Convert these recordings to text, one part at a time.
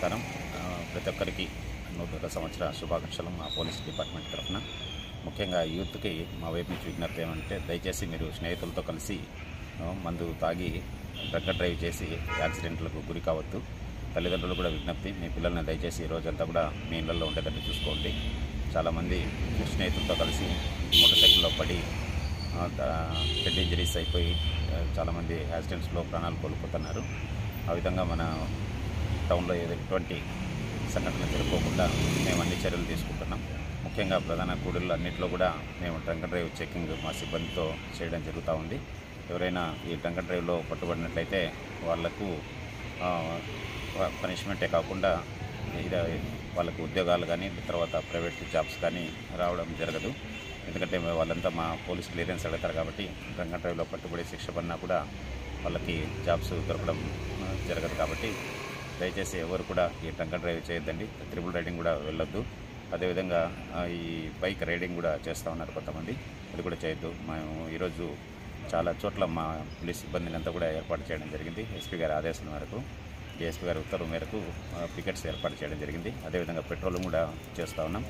నమస్కారం. ప్రతి ఒక్కరికి నూతన సంవత్సర శుభాకాంక్షలు మా పోలీస్ డిపార్ట్మెంట్ తరఫున. ముఖ్యంగా యూత్కి మా వైపు నుంచి విజ్ఞప్తి ఏమంటే, దయచేసి మీరు స్నేహితులతో కలిసి మందు తాగి డ్రంక్ డ్రైవ్ చేసి యాక్సిడెంట్లకు గురి కావద్దు. తల్లిదండ్రులు కూడా విజ్ఞప్తి, మీ పిల్లల్ని దయచేసి ఈ రోజంతా కూడా మీ ఇళ్లలో ఉండేటట్టు చూసుకోండి. చాలామంది స్నేహితులతో కలిసి మోటార్ సైకిల్లో పడి హెడ్ ఇంజరీస్ అయిపోయి చాలామంది యాక్సిడెంట్స్లో ప్రాణాలు కోల్పోతున్నారు. ఆ విధంగా మన టౌన్లో ఎటువంటి సంఘటనలు జరగకుండా మేము అన్ని చర్యలు తీసుకుంటున్నాం. ముఖ్యంగా ప్రధాన కూడళ్ళు అన్నింటిలో కూడా మేము డ్రంక్ డ్రైవ్ చెకింగ్ మా సిబ్బందితో చేయడం జరుగుతూ ఉంది. ఎవరైనా ఈ డ్రంక్ డ్రైవ్లో పట్టుబడినట్లయితే వాళ్లకు పనిష్మెంటే కాకుండా వాళ్ళకు ఉద్యోగాలు కానీ తర్వాత ప్రైవేట్ జాబ్స్ కానీ రావడం జరగదు. ఎందుకంటే వాళ్ళంతా మా పోలీస్ క్లియరెన్స్ అడుగుతారు కాబట్టి డ్రంక్ డ్రైవ్లో పట్టుబడి శిక్ష పడినా కూడా వాళ్ళకి జాబ్స్ దొరకడం జరగదు. కాబట్టి దయచేసి ఎవరు కూడా ఈ డ్రంక్ డ్రైవ్ చేయొద్దండి. ట్రిపుల్ రైడింగ్ కూడా వెళ్ళొద్దు. అదేవిధంగా ఈ బైక్ రైడింగ్ కూడా చేస్తూ ఉన్నారు కొంతమంది, అది కూడా చేయొద్దు. మేము ఈరోజు చాలా చోట్ల మా పోలీస్ సిబ్బందిని అంతా కూడా ఏర్పాటు చేయడం జరిగింది. ఎస్పీ గారి ఆదేశాల మేరకు, డిఎస్పీ గారి ఉత్తర్వు మేరకు పికెట్స్ ఏర్పాటు చేయడం జరిగింది. అదేవిధంగా పెట్రోలింగ్ కూడా చేస్తూ ఉన్నాం.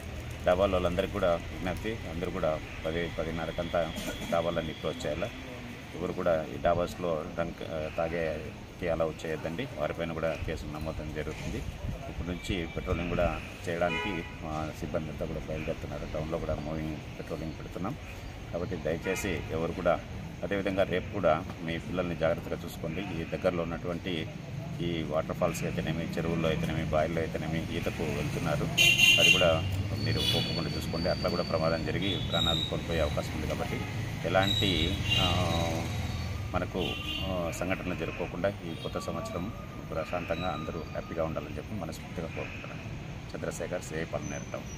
డాబాల వాళ్ళందరికీ కూడా విజ్ఞప్తి, అందరూ కూడా 10-10:30కంతా డాబాలన్నీ క్లోజ్ చేయాలి. ఎవరు కూడా ఈ డాబాస్లో డ్రంక్ తాగేకి అలా చేయొద్దండి. వారిపైన కూడా కేసులు నమోదు జరుగుతుంది. ఇప్పటి నుంచి పెట్రోలింగ్ కూడా చేయడానికి మా సిబ్బంది అంతా కూడా బయలుదేరుతున్నారు. టౌన్లో కూడా మూవింగ్ పెట్రోలింగ్ పెడుతున్నాం. కాబట్టి దయచేసి ఎవరు కూడా, అదేవిధంగా రేపు కూడా మీ పిల్లల్ని జాగ్రత్తగా చూసుకోండి. ఈ దగ్గరలో ఉన్నటువంటి ఈ వాటర్ ఫాల్స్ అయితేనేమి, చెరువుల్లో అయితేనేమి, బాయిల్లో అయితేనేమి ఈతకు వెళ్తున్నారు. అది కూడా మీరు పోకుండా చూసుకోండి. అట్లా కూడా ప్రమాదం జరిగి ప్రాణాలు కోల్పోయే అవకాశం ఉంది. కాబట్టి ఎలాంటి మనకు సంఘటనలు జరుపుకోకుండా ఈ కొత్త సంవత్సరం ప్రశాంతంగా అందరూ హ్యాపీగా ఉండాలని చెప్పి మనస్ఫూర్తిగా కోరుకుంటున్నాను. Chandrashekhar, CI, Palnadu town.